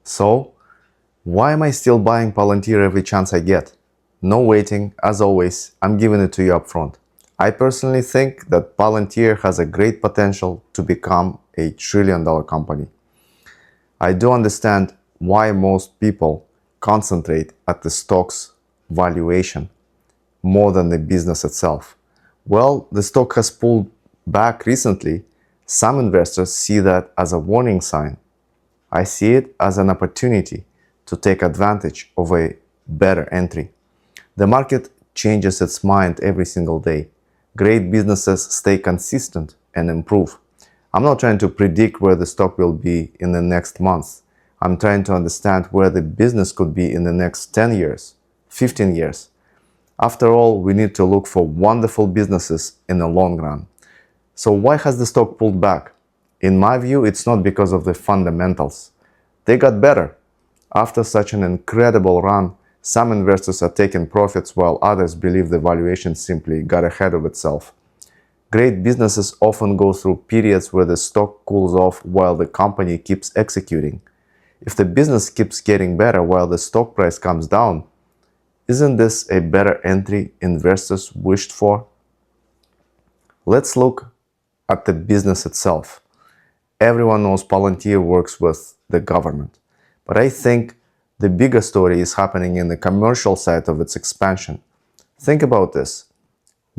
So, why am I still buying Palantir every chance I get? No waiting, as always, I'm giving it to you up front. I personally think that Palantir has a great potential to become a trillion-dollar company. I do understand why most people concentrate at the stock's valuation more than the business itself. Well, the stock has pulled back recently. Some investors see that as a warning sign. I see it as an opportunity to take advantage of a better entry. The market changes its mind every single day. Great businesses stay consistent and improve. I'm not trying to predict where the stock will be in the next month. I'm trying to understand where the business could be in the next 10 years, 15 years. After all, we need to look for wonderful businesses in the long run. So why has the stock pulled back? In my view, it's not because of the fundamentals. They got better. After such an incredible run, some investors are taking profits while others believe the valuation simply got ahead of itself. Great businesses often go through periods where the stock cools off while the company keeps executing. If the business keeps getting better while the stock price comes down, isn't this a better entry investors wished for? Let's look at the business itself. Everyone knows Palantir works with the government, but I think the bigger story is happening in the commercial side of its expansion. Think about this.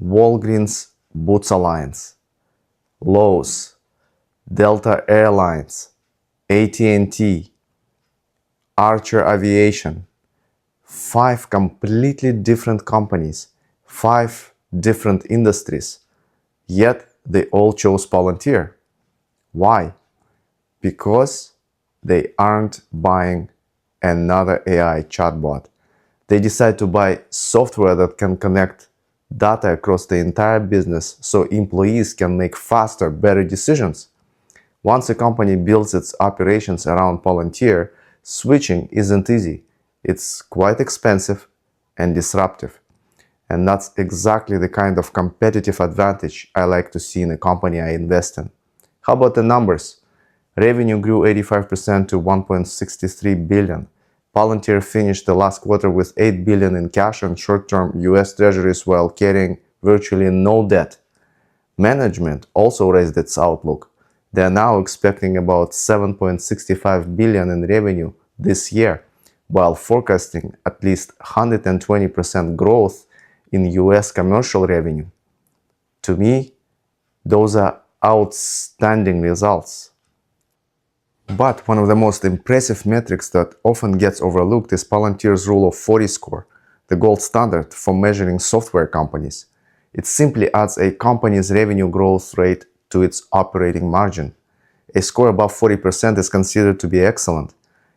Walgreens Boots Alliance, Lowe's, Delta Airlines, AT&T, Archer Aviation. 5 completely different companies, 5 different industries, yet they all chose Palantir. Why? Because they aren't buying another AI chatbot. They decide to buy software that can connect data across the entire business so employees can make faster, better decisions. Once a company builds its operations around Palantir, switching isn't easy. It's quite expensive and disruptive. And that's exactly the kind of competitive advantage I like to see in a company I invest in. How about the numbers? Revenue grew 85% to 1.63 billion. Palantir finished the last quarter with 8 billion in cash and short-term US treasuries while carrying virtually no debt. Management also raised its outlook. They are now expecting about 7.65 billion in revenue this year, while forecasting at least 120% growth in US commercial revenue. To me, those are outstanding results. But one of the most impressive metrics that often gets overlooked is Palantir's Rule of 40 score, the gold standard for measuring software companies. It simply adds a company's revenue growth rate to its operating margin. A score above 40% is considered to be excellent.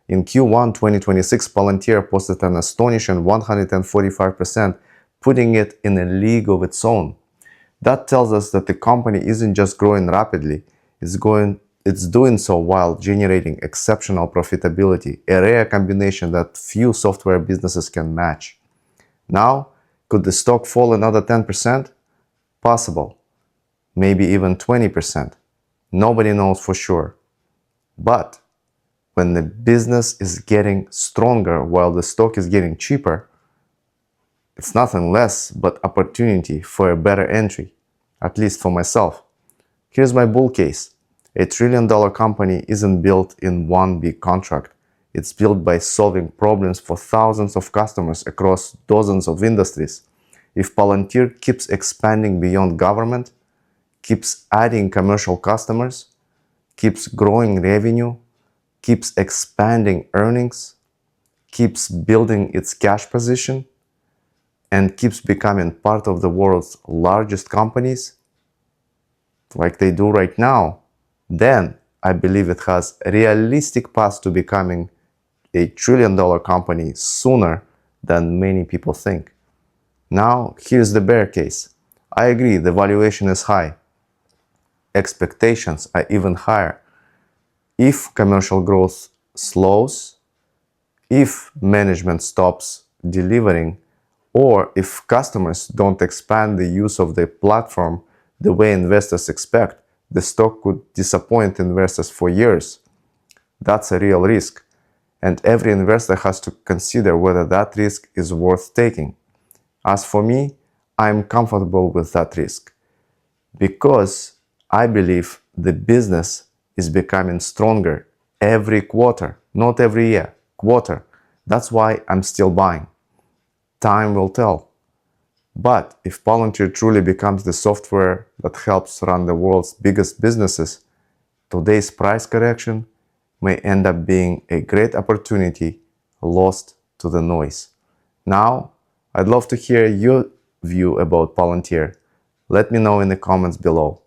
In Q1 2026, Palantir posted an astonishing 145%, putting it in a league of its own. That tells us that the company isn't just growing rapidly, it's doing so while generating exceptional profitability, a rare combination that few software businesses can match. Now, could the stock fall another 10%? Possible. Maybe even 20%. Nobody knows for sure. But when the business is getting stronger while the stock is getting cheaper, it's nothing less but opportunity for a better entry, at least for myself. Here's my bull case. A trillion-dollar company isn't built in one big contract. It's built by solving problems for thousands of customers across dozens of industries. If Palantir keeps expanding beyond government, keeps adding commercial customers, keeps growing revenue, keeps expanding earnings, keeps building its cash position, and keeps becoming part of the world's largest companies, like they do right now, then I believe it has a realistic path to becoming a trillion-dollar company sooner than many people think. Now, here's the bear case. I agree, the valuation is high. Expectations are even higher. If commercial growth slows, if management stops delivering, or if customers don't expand the use of the platform the way investors expect, the stock could disappoint investors for years. That's a real risk. and every investor has to consider whether that risk is worth taking. As for me, I'm comfortable with that risk because I believe the business is becoming stronger every quarter, not every year, quarter. That's why I'm still buying. Time will tell. But if Palantir truly becomes the software that helps run the world's biggest businesses, today's price correction may end up being a great opportunity lost to the noise. Now, I'd love to hear your view about Palantir. Let me know in the comments below.